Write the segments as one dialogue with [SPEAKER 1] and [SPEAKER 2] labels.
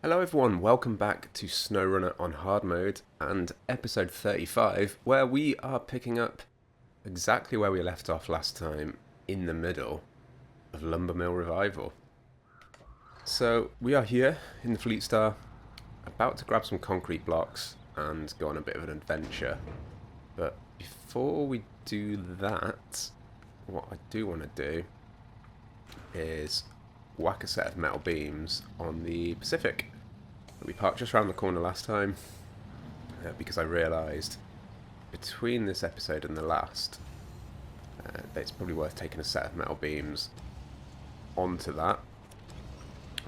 [SPEAKER 1] Hello everyone, welcome back to SnowRunner on hard mode and episode 35, where we are picking up exactly where we left off last time, in the middle of Lumber Mill Revival. So we are here in the Fleet Star, about to grab some concrete blocks and go on a bit of an adventure. But before we do that, what I do want to do is whack a set of metal beams on the Pacific. We parked just around the corner last time because I realised between this episode and the last that it's probably worth taking a set of metal beams onto that,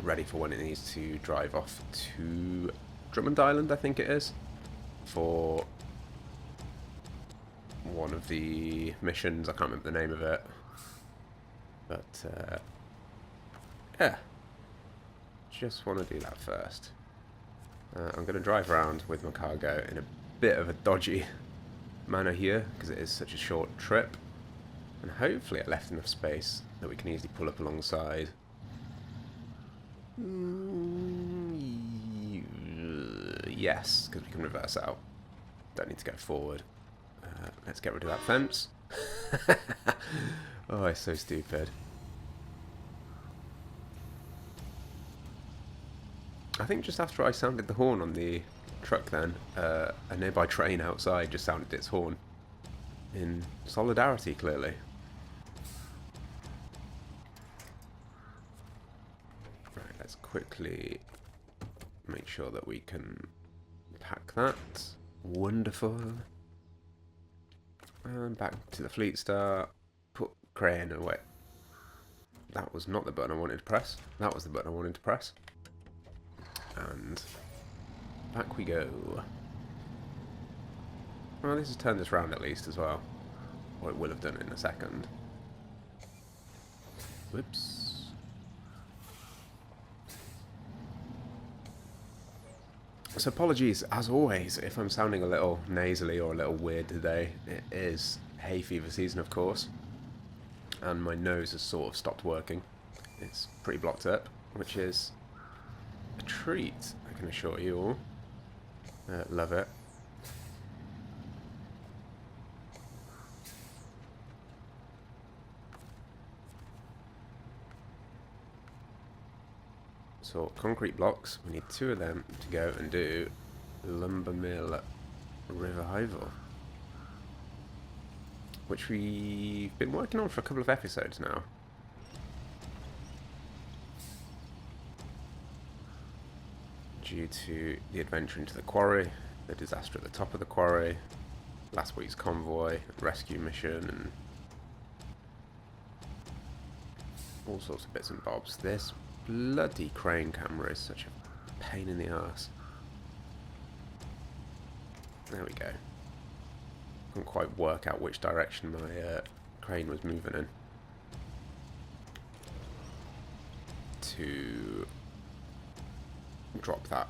[SPEAKER 1] ready for when it needs to drive off to Drummond Island, I think it is, for one of the missions. I can't remember the name of it, but yeah, just want to do that first. I'm going to drive around with my cargo in a bit of a dodgy manner here because it is such a short trip, and hopefully I left enough space that we can easily pull up alongside. Yes, because we can reverse out. Don't need to go forward. Let's get rid of that fence. Oh, it's so stupid. I think just after I sounded the horn on the truck then, a nearby train outside just sounded its horn. In solidarity, clearly. Right, let's quickly make sure that we can pack that. Wonderful. And back to the Fleet Star. Put crane away. That was not the button I wanted to press. That was the button I wanted to press. And back we go. Well, this has turned us round at least as well. Or it will have done in a second. Whoops. So apologies, as always, if I'm sounding a little nasally or a little weird today. It is hay fever season, of course. And my nose has sort of stopped working. It's pretty blocked up, which is a treat, I can assure you all. Love it. So, concrete blocks, we need 2 of them to go and do Lumber Mill Revival, which we've been working on for a couple of episodes now. Due to the adventure into the quarry, the disaster at the top of the quarry, last week's convoy, rescue mission, and all sorts of bits and bobs. This bloody crane camera is such a pain in the arse. There we go. Couldn't quite work out which direction my crane was moving in. To drop that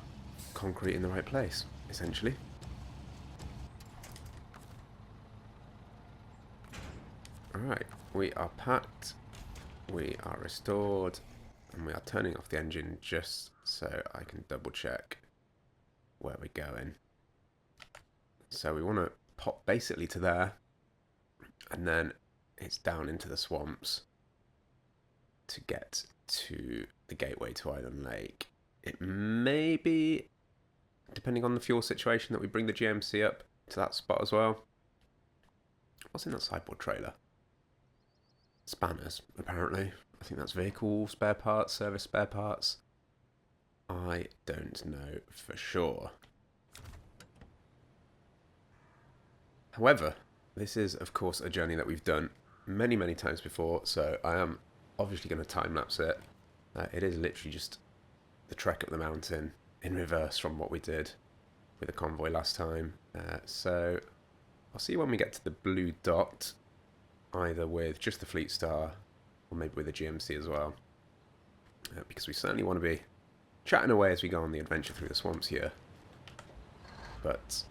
[SPEAKER 1] concrete in the right place, essentially. Alright, we are packed, we are restored, and we are turning off the engine just so I can double check where we're going. So we want to pop basically to there, and then it's down into the swamps to get to the gateway to Island Lake. It may be, depending on the fuel situation, that we bring the GMC up to that spot as well. What's in that sideboard trailer? Spanners, apparently. I think that's vehicle spare parts, service spare parts. I don't know for sure. However, this is, of course, a journey that we've done many, many times before, so I am obviously going to time-lapse it. It is literally just the trek up the mountain in reverse from what we did with the convoy last time. So I'll see you when we get to the blue dot, either with just the Fleet Star or maybe with the GMC as well, because we certainly want to be chatting away as we go on the adventure through the swamps here. But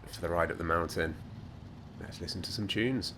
[SPEAKER 1] for the ride up the mountain, let's listen to some tunes.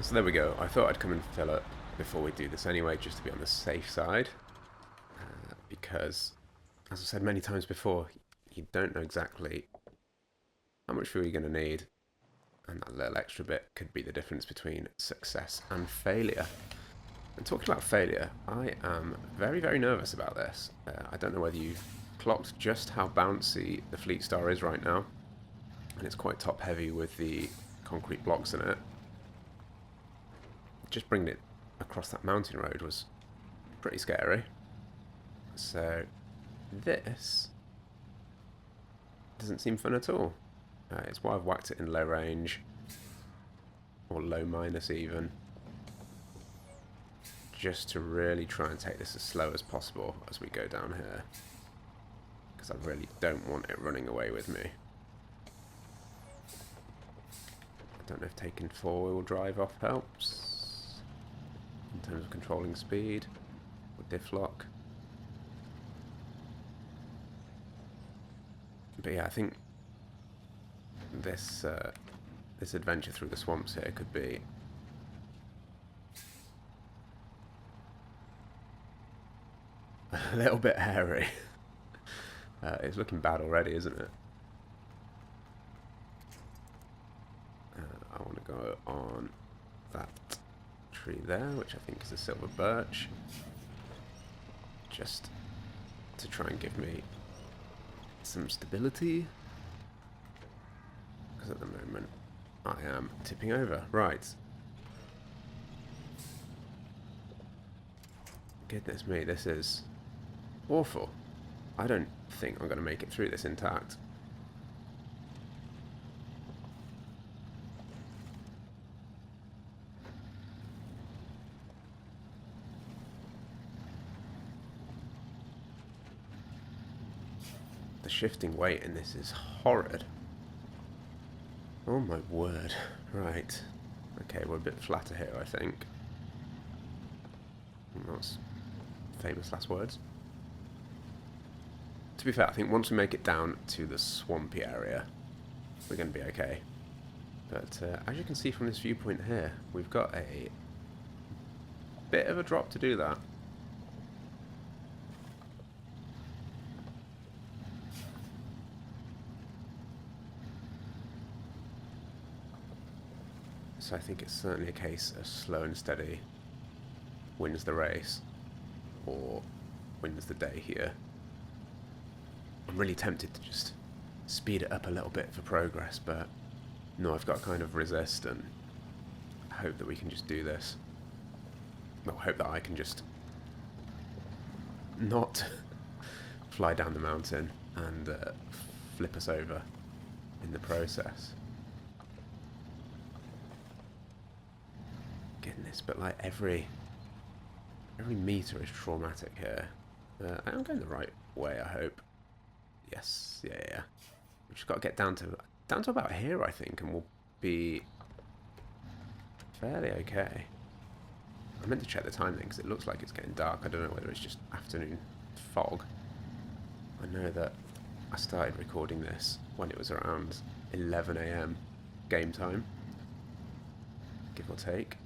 [SPEAKER 1] So there we go. I thought I'd come and fill up before we do this anyway, just to be on the safe side. Because, as I've said many times before, you don't know exactly how much fuel you're going to need. And that little extra bit could be the difference between success and failure. And talking about failure, I am very, very nervous about this. I don't know whether you've clocked just how bouncy the Fleet Star is right now. And it's quite top heavy with the concrete blocks in it. Just bringing it across that mountain road was pretty scary. So this doesn't seem fun at all. It's why I've whacked it in low range, or low minus even, just to really try and take this as slow as possible as we go down here, because I really don't want it running away with me. I don't know if taking four-wheel drive off helps in terms of controlling speed, or diff lock. But yeah, I think this this adventure through the swamps here could be a little bit hairy. It's looking bad already, isn't it? I want to go on that tree there, which I think is a silver birch, just to try and give me some stability, because at the moment I am tipping over. Right. Goodness me, this is awful. I don't think I'm going to make it through this intact. The shifting weight in this is horrid. Oh my word. Right. Okay, we're a bit flatter here, I think. That's famous last words. To be fair, I think once we make it down to the swampy area, we're going to be okay. But as you can see from this viewpoint here, we've got a bit of a drop to do that. So I think it's certainly a case of slow and steady wins the race, or wins the day here. I'm really tempted to just speed it up a little bit for progress, but no, I've got to kind of resist and hope that we can just do this. Well, hope that I can just not fly down the mountain and flip us over in the process. Goodness, but like every meter is traumatic here. I am going the right way, I hope. Yes, yeah. We've just got to get down to about here, I think, and we'll be fairly okay. I meant to check the time then, because it looks like it's getting dark. I don't know whether it's just afternoon fog. I know that I started recording this when it was around 11 AM game time, give or take.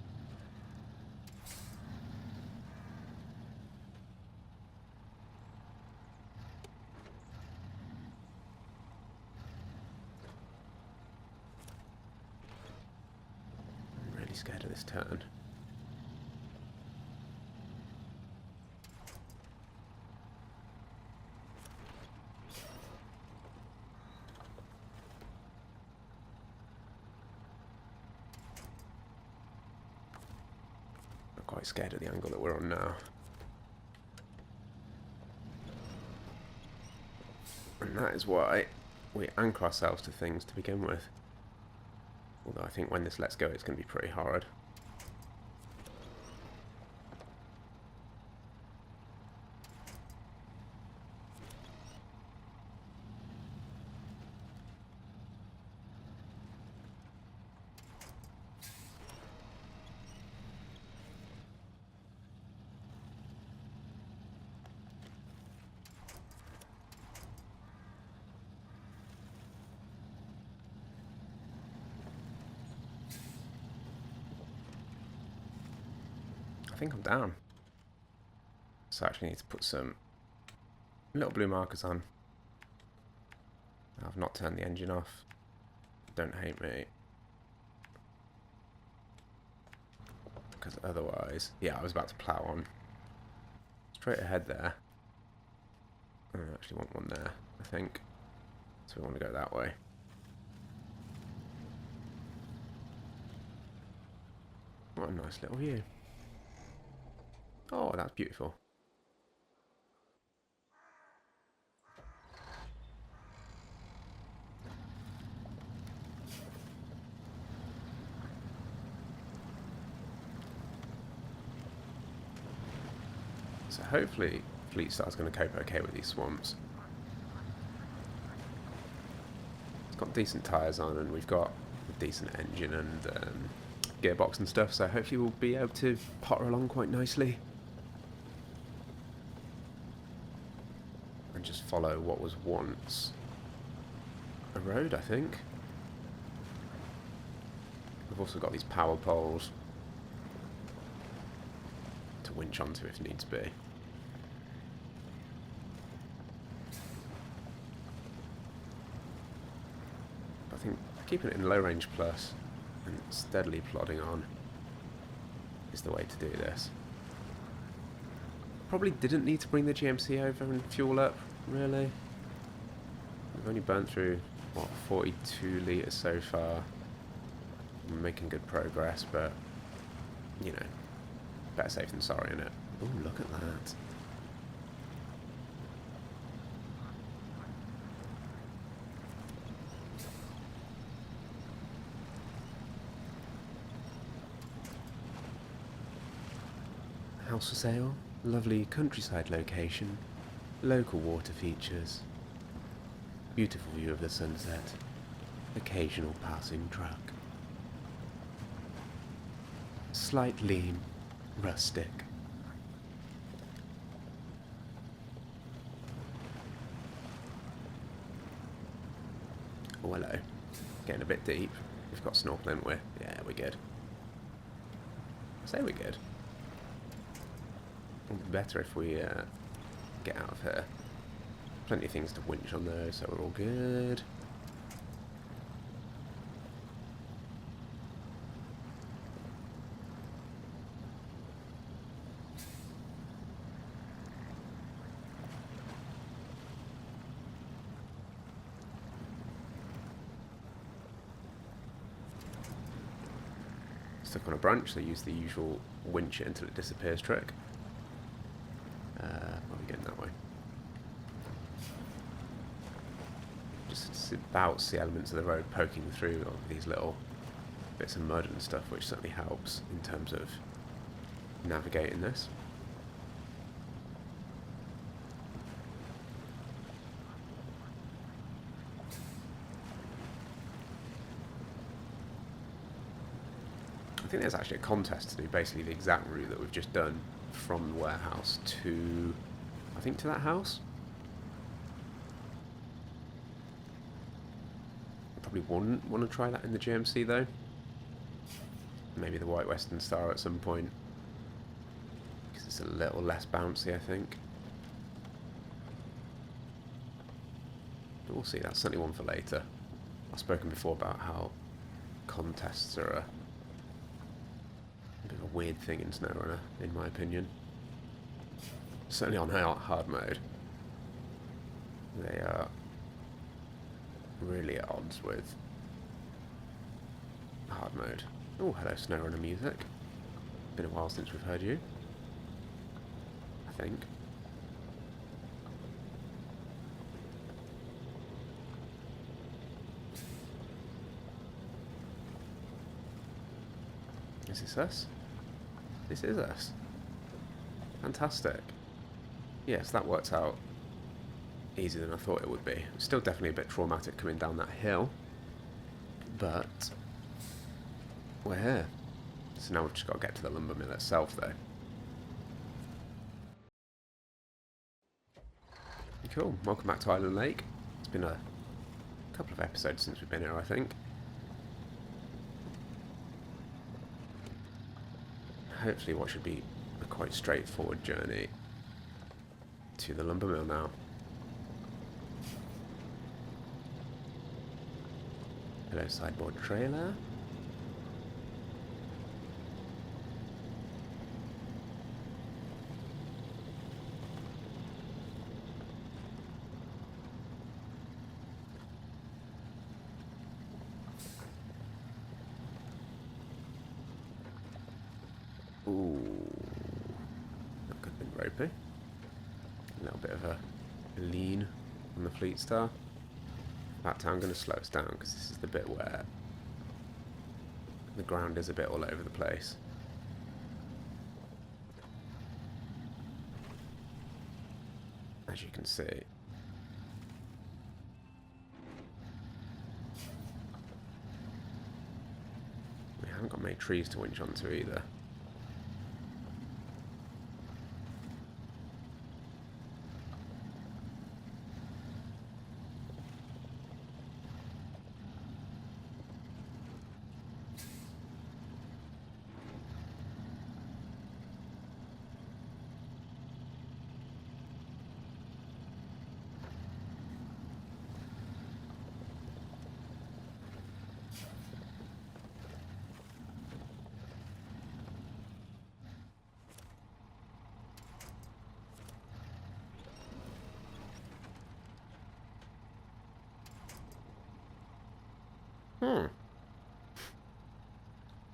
[SPEAKER 1] Scared of this turn. I'm quite scared of the angle that we're on now. And that is why we anchor ourselves to things to begin with. Although I think when this lets go, it's going to be pretty hard. think I'm down. So I actually need to put some little blue markers on. I've not turned the engine off. Don't hate me. Because otherwise... Yeah, I was about to plough on. Straight ahead there. I actually want one there, I think. So we want to go that way. What a nice little view. Oh, that's beautiful. So hopefully Fleet Star's going to cope okay with these swamps. It's got decent tyres on and we've got a decent engine and gearbox and stuff, so hopefully we'll be able to potter along quite nicely. And just follow what was once a road, I think. We've also got these power poles to winch onto if needs be. I think keeping it in low range plus and steadily plodding on is the way to do this. Probably didn't need to bring the GMC over and fuel up, really. We've only burnt through, what, 42 litres so far. We're making good progress, but, you know, better safe than sorry, innit? Oh, look at that. House for sale, lovely countryside location, local water features, beautiful view of the sunset, occasional passing truck. Slightly rustic. Oh, hello. Getting a bit deep. We've got snorkeling with. Yeah, we're good. I say we're good. It'll be better if we get out of here. Plenty of things to winch on though, so we're all good. Stuck on a branch, so use the usual winch it until it disappears trick. Are we getting that way? Just about see elements of the road poking through these little bits of mud and stuff, which certainly helps in terms of navigating this. I think there's actually a contest to do basically the exact route that we've just done from the warehouse to, I think, to that house. I probably wouldn't want to try that in the GMC though. Maybe the White Western Star at some point, because it's a little less bouncy, I think. But we'll see, that's certainly one for later. I've spoken before about how contests are a bit of a weird thing in SnowRunner, in my opinion. Certainly on hard mode. They are really at odds with hard mode. Oh, hello SnowRunner music. Been a while since we've heard you, I think. Is this us? This is us. Fantastic. Yes, that worked out easier than I thought it would be. It's still definitely a bit traumatic coming down that hill, but we're here. So now we've just got to get to the lumber mill itself though. Cool, welcome back to Island Lake. It's been a couple of episodes since we've been here, I think. Hopefully what should be a quite straightforward journey to the lumber mill now. Hello, sideboard trailer. Ooh, that could have been ropey. A little bit of a lean on the Fleet Star. In fact, I'm going to slow us down because this is the bit where the ground is a bit all over the place. As you can see. We haven't got many trees to winch onto either.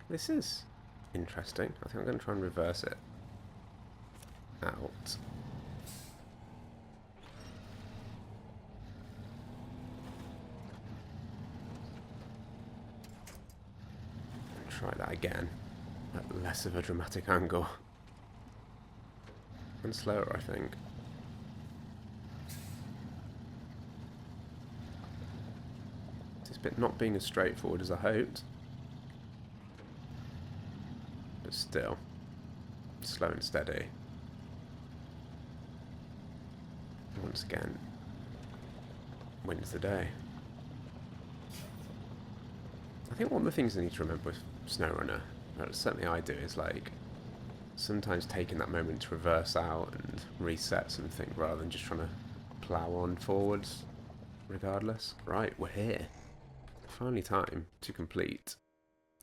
[SPEAKER 1] This is interesting. I think I'm going to try and reverse it out. Try that again at less of a dramatic angle. And slower, I think. This bit not being as straightforward as I hoped. But still, slow and steady. Once again, wins the day. I think one of the things I need to remember with SnowRunner, certainly I do, is like sometimes taking that moment to reverse out and reset something rather than just trying to plough on forwards regardless. Right, we're here. Finally time to complete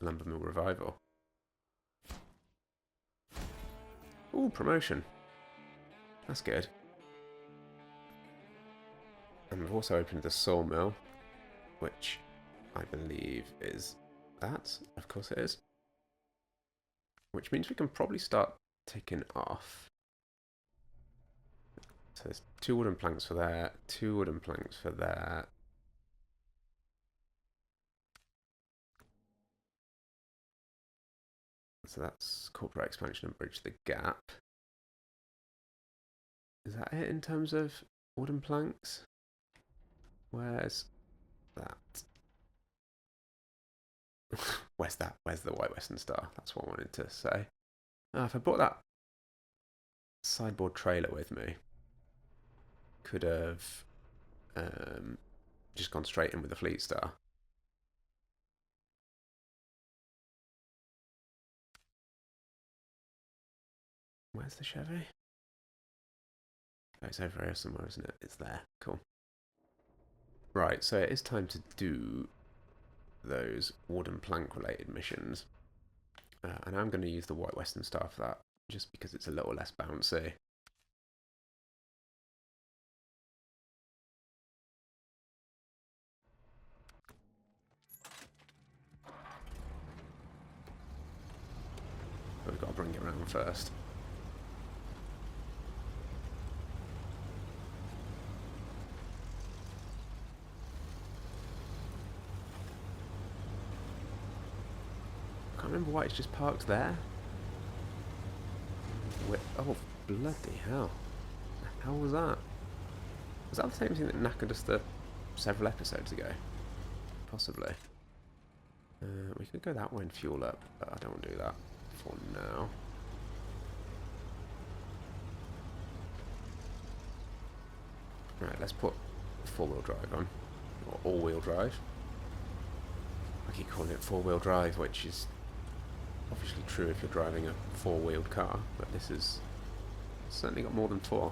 [SPEAKER 1] Lumber Mill Revival. Ooh, promotion. That's good. And we've also opened the sawmill, which I believe is that. Of course it is. Which means we can probably start ticking off. So there's 2 wooden planks for there, 2 wooden planks for there. So that's corporate expansion and bridge the gap. Is that it in terms of wooden planks? Where's that? Where's that? Where's the White Western Star? That's what I wanted to say. If I brought that sideboard trailer with me, could have just gone straight in with the Fleet Star. Where's the Chevy? Oh, it's over here somewhere, isn't it? It's there. Cool. Right, so it is time to do those wooden plank related missions. And I'm going to use the White Western Star for that, just because it's a little less bouncy. But we've got to bring it around first. I can't remember why it's just parked there. Oh, bloody hell. The hell was that? Was that the same thing that knackered us several episodes ago? Possibly. We could go that way and fuel up, but I don't want to do that for now. Right, let's put 4-wheel drive on. Or all-wheel drive. I keep calling it 4-wheel drive, which is obviously true if you're driving a four-wheeled car, but this is certainly got more than four.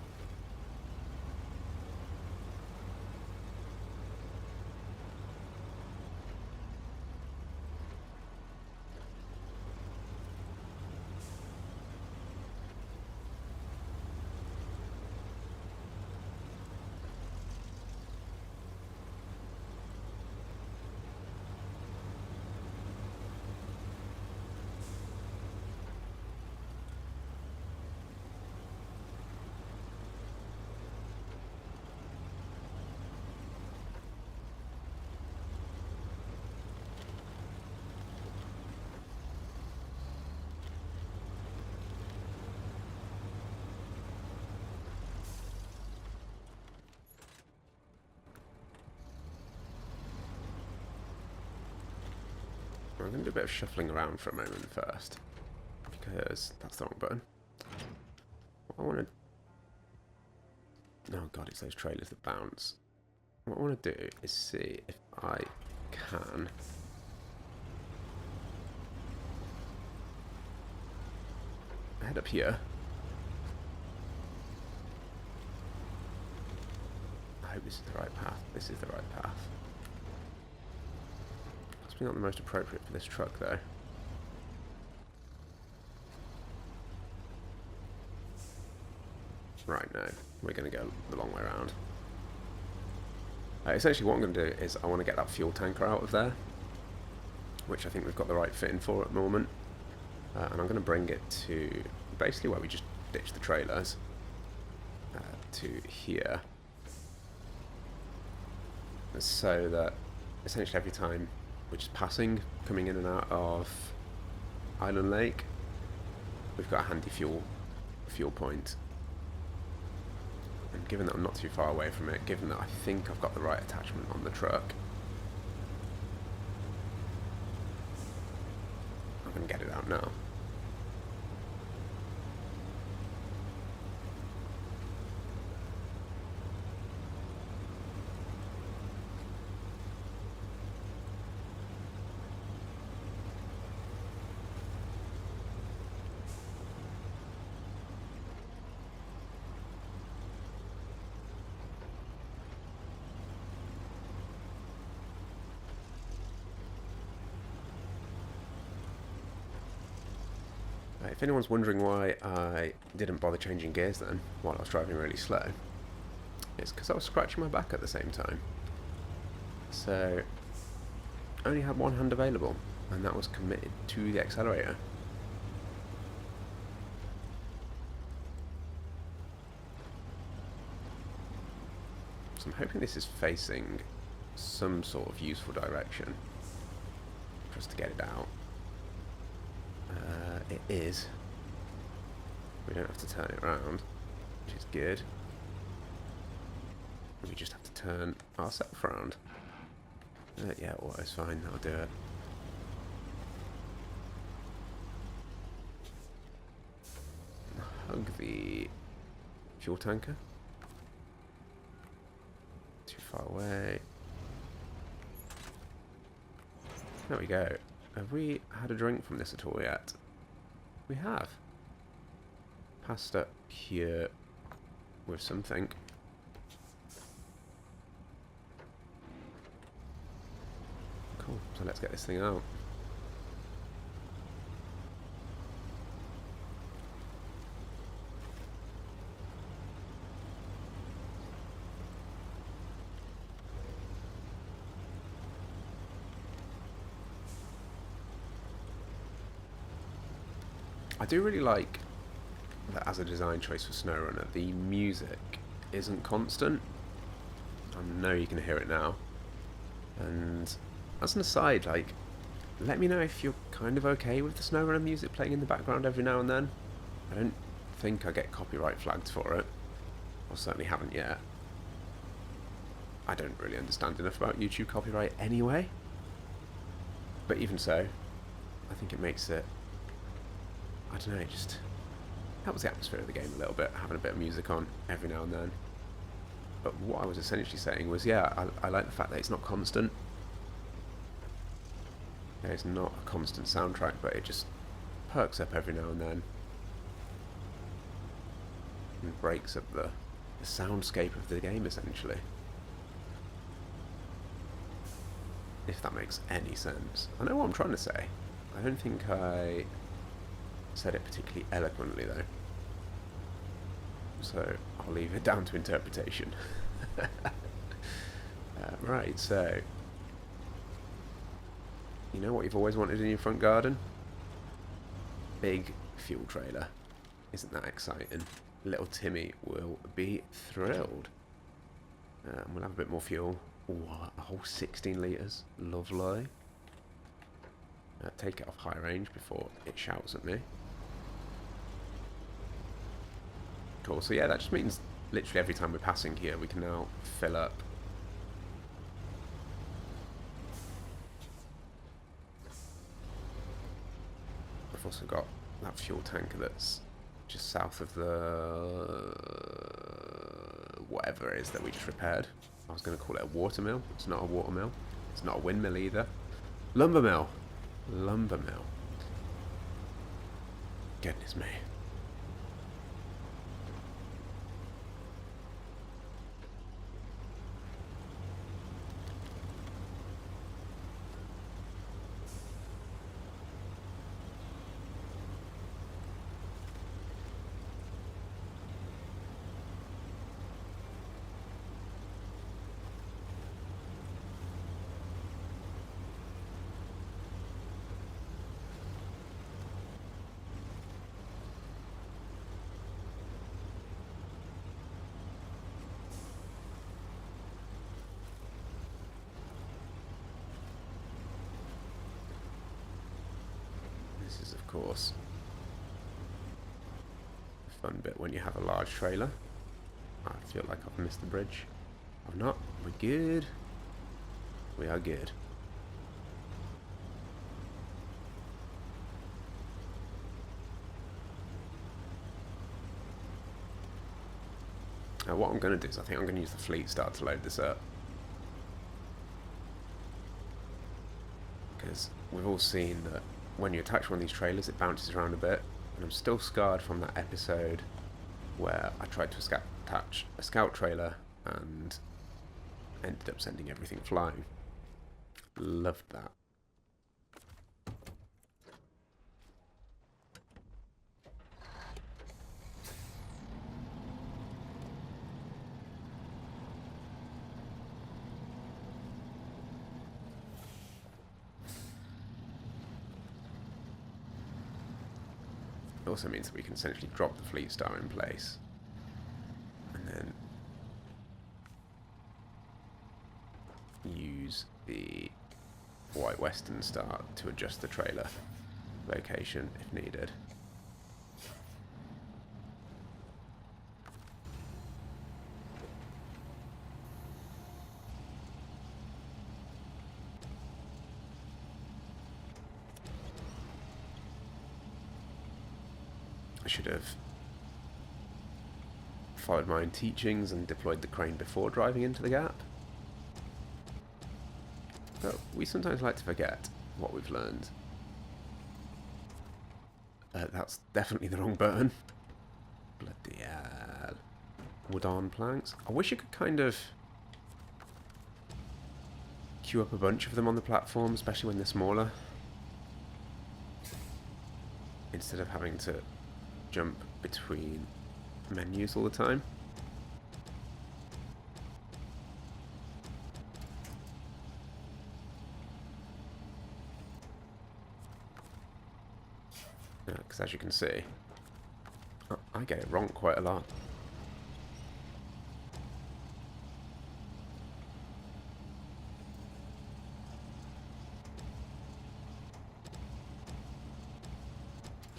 [SPEAKER 1] I'm going to do a bit of shuffling around for a moment first, because that's the wrong button. What I want to... Oh god, it's those trailers that bounce. What I want to do is see if I can... head up here. I hope this is the right path. This is the right path. Possibly not the most appropriate for this truck, though. Right, no. We're going to go the long way around. Essentially what I'm going to do is I want to get that fuel tanker out of there, which I think we've got the right fitting for at the moment. And I'm going to bring it to basically where we just ditched the trailers, to here. So that essentially every time we're just passing, coming in and out of Island Lake, we've got a handy fuel point. And given that I'm not too far away from it, given that I think I've got the right attachment on the truck, I'm going to get it out now. If anyone's wondering why I didn't bother changing gears then, while I was driving really slow, it's because I was scratching my back at the same time. So, I only had one hand available, and that was committed to the accelerator. So I'm hoping this is facing some sort of useful direction, just to get it out. It is. We don't have to turn it around, which is good. We just have to turn ourselves around. Yeah, auto's fine, I'll do it. Hug the fuel tanker. Too far away. There we go. Have we had a drink from this at all yet? We have. Passed up here with something. Cool, so let's get this thing out. I do really like that as a design choice for SnowRunner, the music isn't constant. I know you can hear it now. And as an aside, like, let me know if you're kind of okay with the SnowRunner music playing in the background every now and then. I don't think I get copyright flagged for it. Or certainly haven't yet. I don't really understand enough about YouTube copyright anyway. But even so, I think it makes it, I don't know, it just helps the atmosphere of the game a little bit, having a bit of music on every now and then. But what I was essentially saying was, yeah, I like the fact that it's not constant. It's not a constant soundtrack, but it just perks up every now and then. And breaks up the soundscape of the game, essentially. If that makes any sense. I know what I'm trying to say. I don't think I said it particularly eloquently, though. So I'll leave it down to interpretation. Right, so... You know what you've always wanted in your front garden? Big fuel trailer. Isn't that exciting? Little Timmy will be thrilled. We'll have a bit more fuel. Ooh, a whole 16 litres. Lovely. Take it off high range before it shouts at me. Cool, so yeah, that just means literally every time we're passing here, we can now fill up. I've also got that fuel tanker that's just south of the... whatever it is that we just repaired. I was going to call it a watermill. It's not a watermill. It's not a windmill either. Lumber mill. Lumber mill. Goodness me. This is, of course, the fun bit when you have a large trailer. I feel like I've missed the bridge. I've not. We're good. We are good. Now what I'm going to do is I think I'm going to use the fleet start to load this up. Because we've all seen that when you attach one of these trailers, it bounces around a bit, and I'm still scarred from that episode where I tried to attach a scout trailer and ended up sending everything flying. Loved that. It also means that we can essentially drop the fleet star in place and then use the white western star to adjust the trailer location if needed. I should have followed my own teachings and deployed the crane before driving into the gap. But we sometimes like to forget what we've learned. That's definitely the wrong button. Bloody hell. Wood-on planks. I wish you could kind of queue up a bunch of them on the platform, especially when they're smaller. Instead of having to jump between menus all the time. Because as you can see, I get it wrong quite a lot.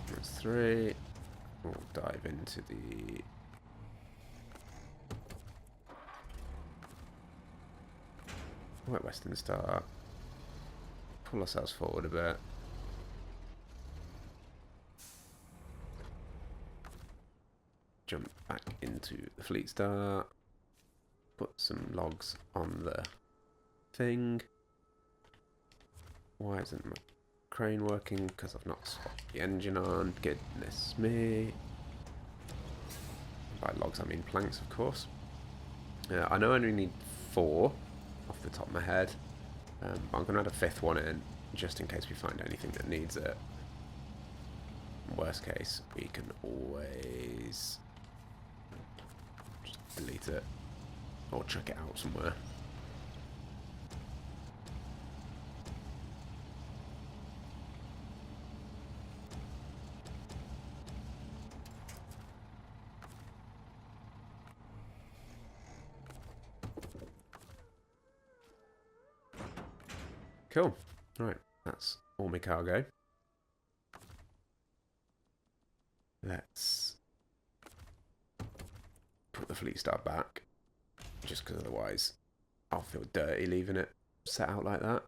[SPEAKER 1] That's 3. We'll dive into the white western star, pull ourselves forward a bit, jump back into the fleet star, put some logs on the thing. Why isn't my crane working because I've not swapped the engine on. Goodness me. By logs, I mean planks, of course. I know I only need 4 off the top of my head. But I'm going to add a 5th one in, just in case we find anything that needs it. Worst case, we can always just delete it or chuck it out somewhere. Cool. Right, that's all my cargo. Let's put the fleet star back, just because otherwise I'll feel dirty leaving it set out like that.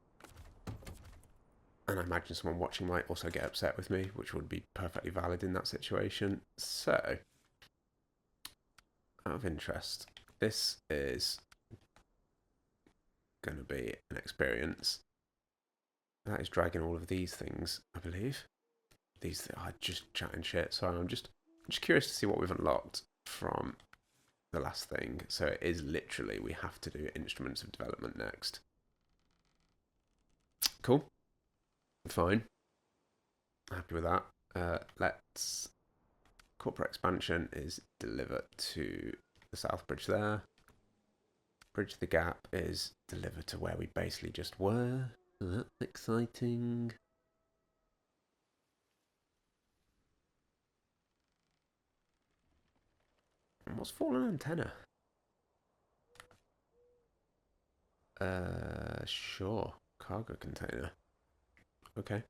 [SPEAKER 1] And I imagine someone watching might also get upset with me, which would be perfectly valid in that situation. So, out of interest, this is going to be an experience. That is dragging all of these things, I believe. These are just chatting shit. So I'm just curious to see what we've unlocked from the last thing. So it is literally, we have to do instruments of development next. Cool. Fine. Happy with that. Let's... Corporate expansion is delivered to the South Bridge there. Bridge the Gap is delivered to where we basically just were. That's exciting. What's fallen antenna? Sure. Cargo container. Okay.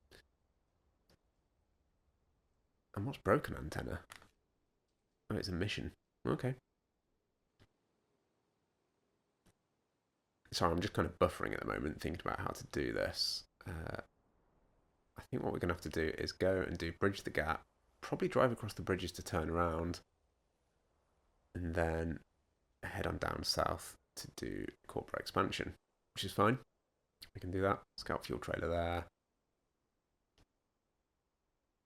[SPEAKER 1] And what's broken antenna? Oh, it's a mission. Okay. Sorry, I'm just kind of buffering at the moment, thinking about how to do this. I think what we're going to have to do is go and do Bridge the Gap, probably drive across the bridges to turn around, and then head on down south to do corporate expansion, which is fine. We can do that. Scout fuel trailer there.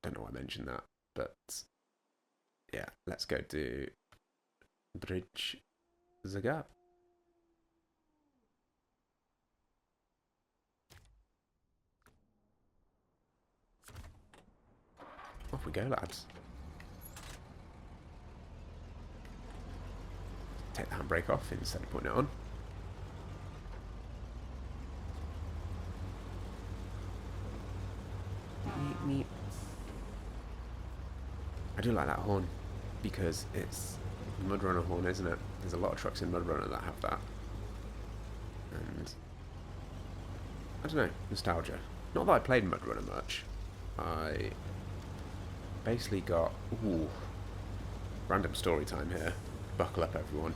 [SPEAKER 1] Don't know why I mentioned that, but yeah, let's go do Bridge the Gap. Off we go, lads. Take the handbrake off instead of putting it on. Meep, meep. I do like that horn because it's a Mudrunner horn, isn't it? There's a lot of trucks in Mudrunner that have that. And I don't know, nostalgia. Not that I played Mudrunner much. I basically got... Ooh. Random story time here. Buckle up, everyone.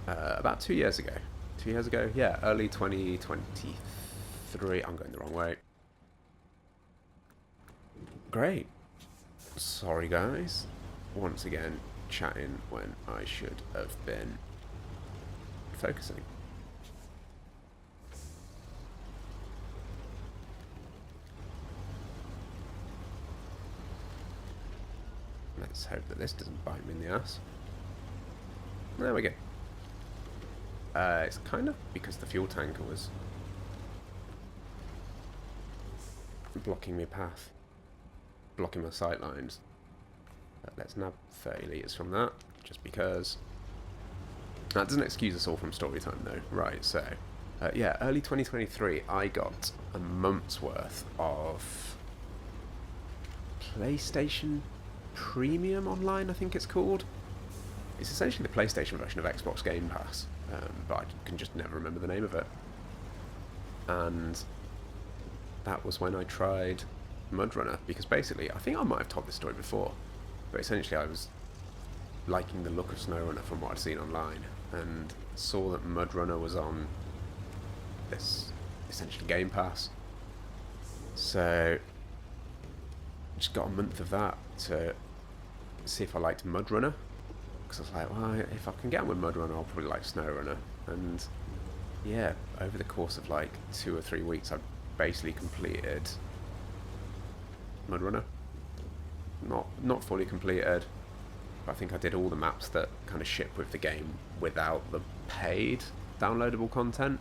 [SPEAKER 1] About 2 years ago. 2 years ago? Yeah, early 2023. I'm going the wrong way. Great. Sorry, guys. Once again, chatting when I should have been focusing. Let's hope that this doesn't bite me in the ass. There we go. It's kind of because the fuel tanker was blocking my path, blocking my sight lines. Let's nab 30 litres from that, just because. That doesn't excuse us all from story time though. Right, so, yeah, early 2023 I got a month's worth of PlayStation Premium Online, I think it's called. It's essentially the PlayStation version of Xbox Game Pass, but I can just never remember the name of it. And that was when I tried Mudrunner, because basically, I think I might have told this story before, but essentially I was liking the look of SnowRunner from what I'd seen online, and saw that Mudrunner was on this essentially Game Pass. So just got a month of that to see if I liked Mudrunner, because I was like, well, if I can get on with Mudrunner, I'll probably like SnowRunner. And yeah, over the course of like 2 or 3 weeks, I've basically completed Mud Runner. Not fully completed. But I think I did all the maps that kind of ship with the game without the paid downloadable content,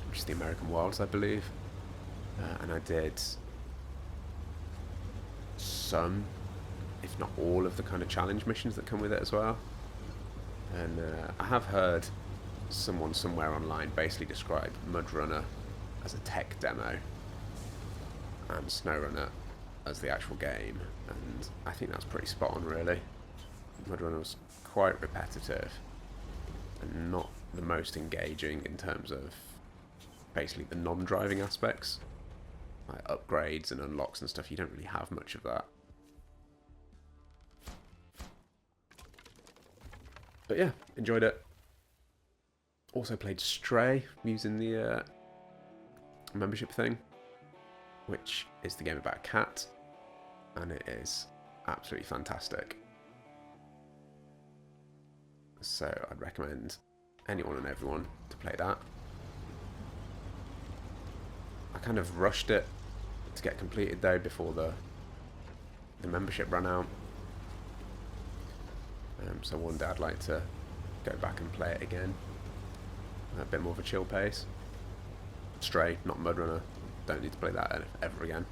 [SPEAKER 1] which is the American Wilds, I believe. And I did some, if not all, of the kind of challenge missions that come with it as well. And I have heard someone somewhere online basically describe Mud Runner as a tech demo and SnowRunner as the actual game, and I think that's pretty spot on, really. Mud Runner was quite repetitive and not the most engaging in terms of basically the non-driving aspects, like upgrades and unlocks and stuff. You don't really have much of that. But yeah, enjoyed it. Also played Stray using the membership thing, which is the game about a cat, and it is absolutely fantastic. So I'd recommend anyone and everyone to play that. I kind of rushed it to get completed though before the membership ran out. So one day I'd like to go back and play it again. A bit more of a chill pace. Stray, not Mud Runner. Don't need to play that ever again.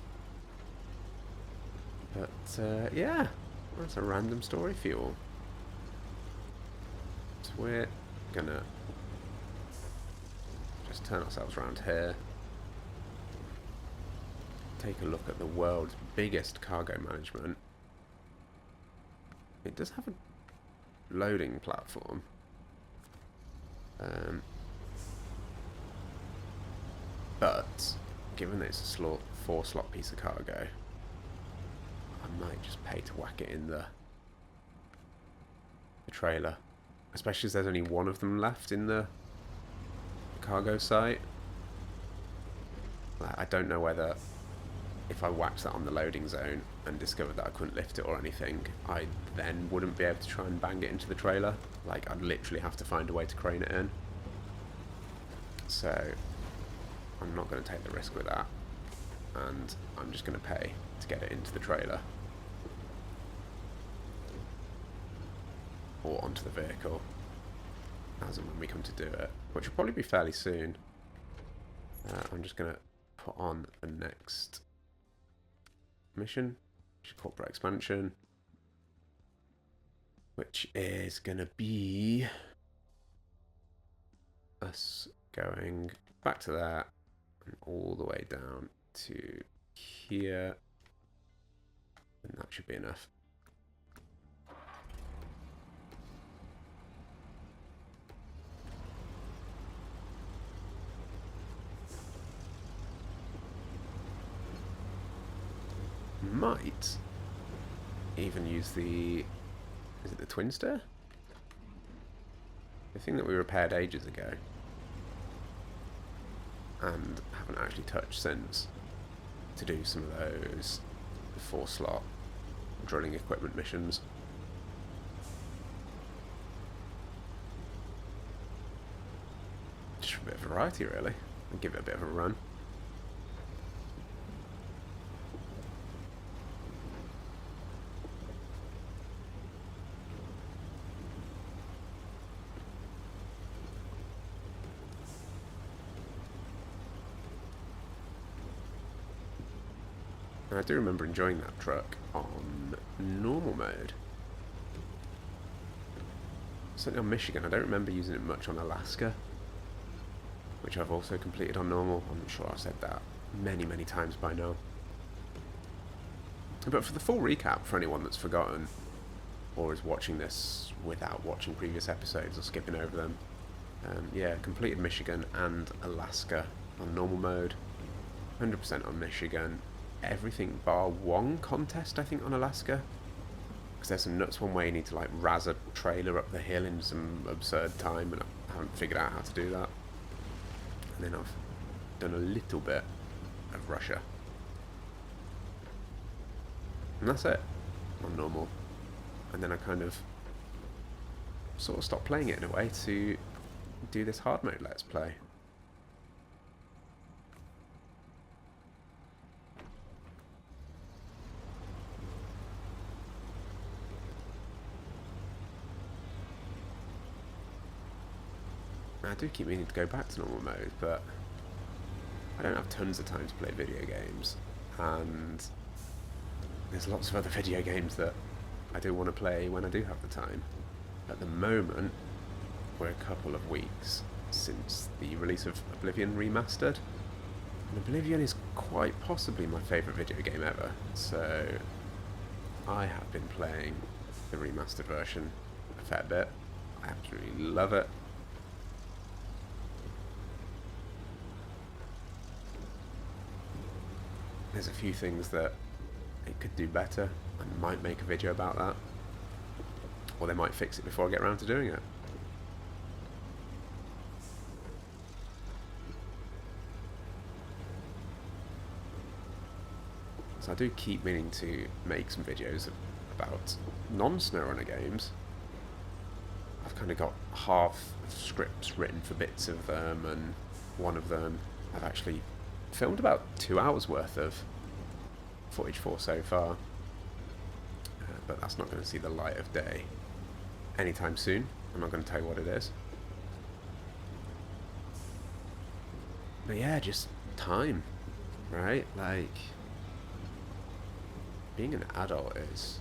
[SPEAKER 1] But yeah, that's a random story for you all. So we're gonna just turn ourselves around here. Take a look at the world's biggest cargo management. It does have a loading platform. But given that it's a 4-slot piece of cargo, I might just pay to whack it in the trailer. Especially as there's only one of them left in the cargo site. I don't know whether, if I whacked that on the loading zone and discovered that I couldn't lift it or anything, I then wouldn't be able to try and bang it into the trailer. Like, I'd literally have to find a way to crane it in. So I'm not going to take the risk with that, and I'm just going to pay to get it into the trailer or onto the vehicle as and when we come to do it, which will probably be fairly soon. I'm just going to put on the next mission, which is corporate expansion, which is going to be us going back to that and all the way down to here, and that should be enough. Might even use the, is it the twin stair? The thing that we repaired ages ago and haven't actually touched since, to do some of those 4-slot drilling equipment missions. Just for a bit of variety, really, and give it a bit of a run. And I do remember enjoying that truck on normal mode. Certainly on Michigan. I don't remember using it much on Alaska, which I've also completed on normal. I'm sure I've said that many, many times by now. But for the full recap, for anyone that's forgotten or is watching this without watching previous episodes or skipping over them, yeah, completed Michigan and Alaska on normal mode, 100% on Michigan. Everything bar one contest, I think, on Alaska, because there's some nuts one way you need to like razz a trailer up the hill in some absurd time, and I haven't figured out how to do that. And then I've done a little bit of Russia, and that's it on normal. And then I kind of sort of stopped playing it in a way to do this hard mode let's play. I do keep meaning to go back to normal mode, but I don't have tons of time to play video games, and there's lots of other video games that I do want to play when I do have the time. At the moment, we're a couple of weeks since the release of Oblivion Remastered, and Oblivion is quite possibly my favourite video game ever, so I have been playing the remastered version a fair bit. I absolutely love it. There's a few things that it could do better. I might make a video about that, or they might fix it before I get around to doing it. So I do keep meaning to make some videos about non-SnowRunner games. I've kind of got half scripts written for bits of them, and one of them I've actually filmed about 2 hours worth of footage for so far. But that's not going to see the light of day anytime soon. I'm not going to tell you what it is. But yeah, just time, right? Like, being an adult is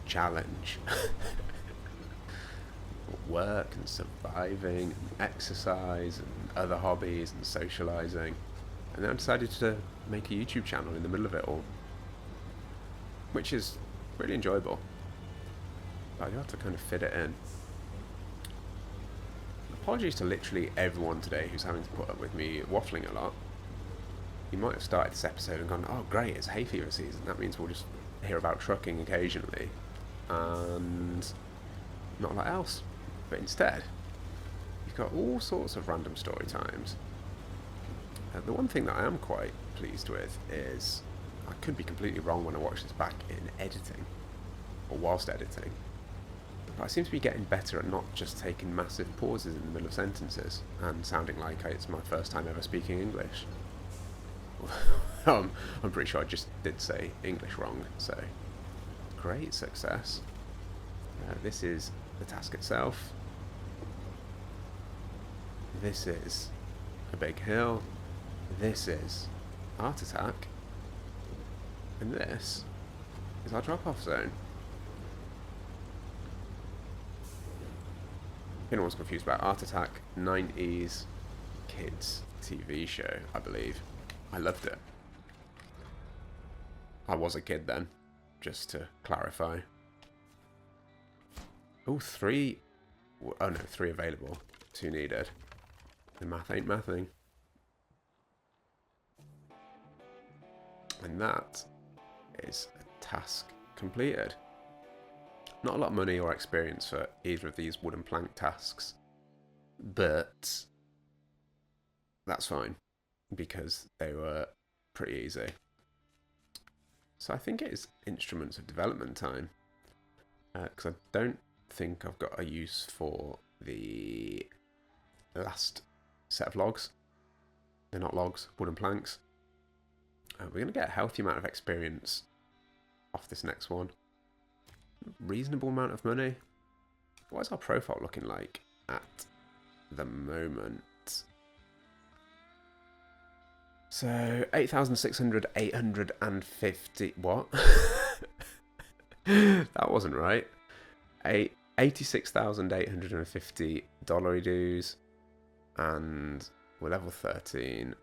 [SPEAKER 1] a challenge. Work and surviving and exercise and other hobbies and socialising, and then I decided to make a YouTube channel in the middle of it all, which is really enjoyable, but I do have to kind of fit it in. Apologies to literally everyone today who's having to put up with me waffling a lot. You might have started this episode and gone, oh great, it's hay fever season, that means we'll just hear about trucking occasionally and not a lot else. But instead, you've got all sorts of random story times. The one thing that I am quite pleased with is, I could be completely wrong when I watch this back in editing, or whilst editing, but I seem to be getting better at not just taking massive pauses in the middle of sentences and sounding like it's my first time ever speaking English. I'm pretty sure I just did say English wrong, so great success. This is the task itself. This is a big hill. This is Art Attack. And this is our drop-off zone. If anyone's confused about Art Attack, 90s kids TV show, I believe. I loved it. I was a kid then, just to clarify. Oh, 3. Oh no, 3 available. 2 needed. The math ain't mathing. And that is a task completed. Not a lot of money or experience for either of these wooden plank tasks, but that's fine because they were pretty easy. So I think it is instruments of development time, because I don't think I've got a use for the last set of logs. They're not logs, wooden planks. We're going to get a healthy amount of experience off this next one. Reasonable amount of money. What is our profile looking like at the moment? So 8,600, 850. What? That wasn't right. 86,850 dollary dues, and we're level 13,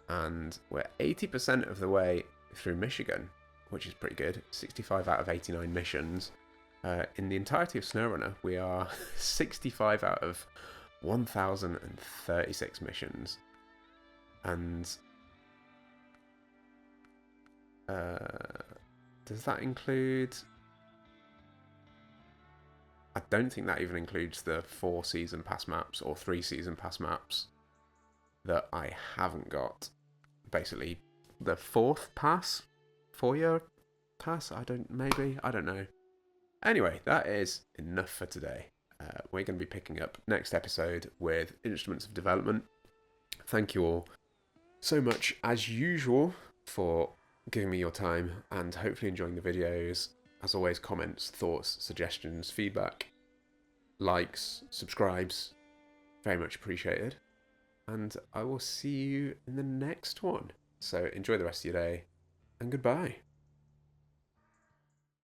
[SPEAKER 1] and we're 80% of the way through Michigan, which is pretty good. 65 out of 89 missions. In the entirety of SnowRunner, we are 65 out of 1,036 missions, and does that include... I don't think that even includes the 4 season pass maps or 3 season pass maps that I haven't got. Basically, the 4th pass? 4-year pass? I don't know. Anyway, that is enough for today. We're going to be picking up next episode with Instruments of Development. Thank you all so much, as usual, for giving me your time and hopefully enjoying the videos. As always, comments, thoughts, suggestions, feedback, likes, subscribes, Very much appreciated. And I will see you in the next one. So enjoy the rest of your day, and goodbye.